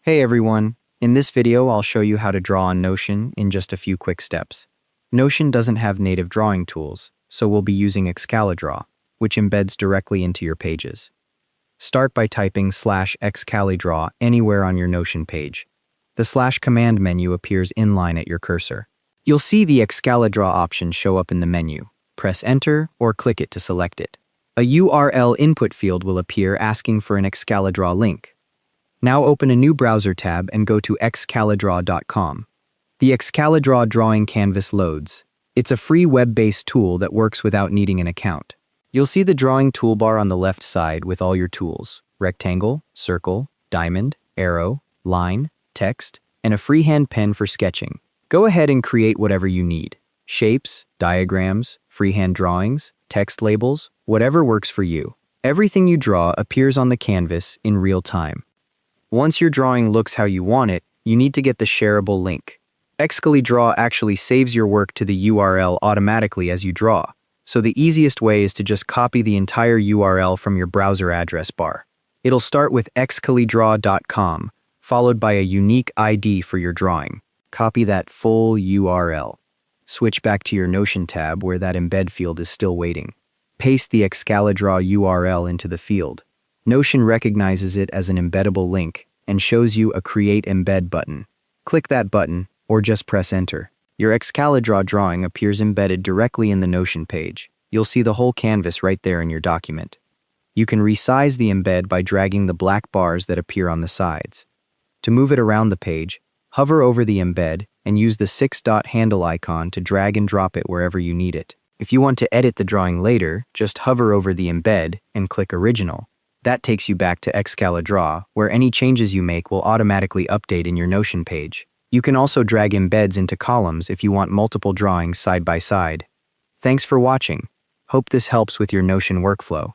Hey everyone, in this video I'll show you how to draw on Notion in just a few quick steps. Notion doesn't have native drawing tools, so we'll be using Excalidraw, which embeds directly into your pages. Start by typing /Excalidraw anywhere on your Notion page. The / command menu appears inline at your cursor. You'll see the Excalidraw option show up in the menu. Press Enter or click it to select it. A URL input field will appear asking for an Excalidraw link. Now open a new browser tab and go to excalidraw.com. The Excalidraw drawing canvas loads. It's a free web-based tool that works without needing an account. You'll see the drawing toolbar on the left side with all your tools: rectangle, circle, diamond, arrow, line, text, and a freehand pen for sketching. Go ahead and create whatever you need. Shapes, diagrams, freehand drawings, text labels, whatever works for you. Everything you draw appears on the canvas in real time. Once your drawing looks how you want it, you need to get the shareable link. Excalidraw actually saves your work to the URL automatically as you draw, so the easiest way is to just copy the entire URL from your browser address bar. It'll start with excalidraw.com, followed by a unique ID for your drawing. Copy that full URL. Switch back to your Notion tab where that embed field is still waiting. Paste the Excalidraw URL into the field. Notion recognizes it as an embeddable link and shows you a Create Embed button. Click that button or just press Enter. Your Excalidraw drawing appears embedded directly in the Notion page. You'll see the whole canvas right there in your document. You can resize the embed by dragging the black bars that appear on the sides. To move it around the page, hover over the embed and use the 6-dot handle icon to drag and drop it wherever you need it. If you want to edit the drawing later, just hover over the embed and click Original. That takes you back to Excalidraw, where any changes you make will automatically update in your Notion page. You can also drag embeds into columns if you want multiple drawings side by side. Thanks for watching. Hope this helps with your Notion workflow.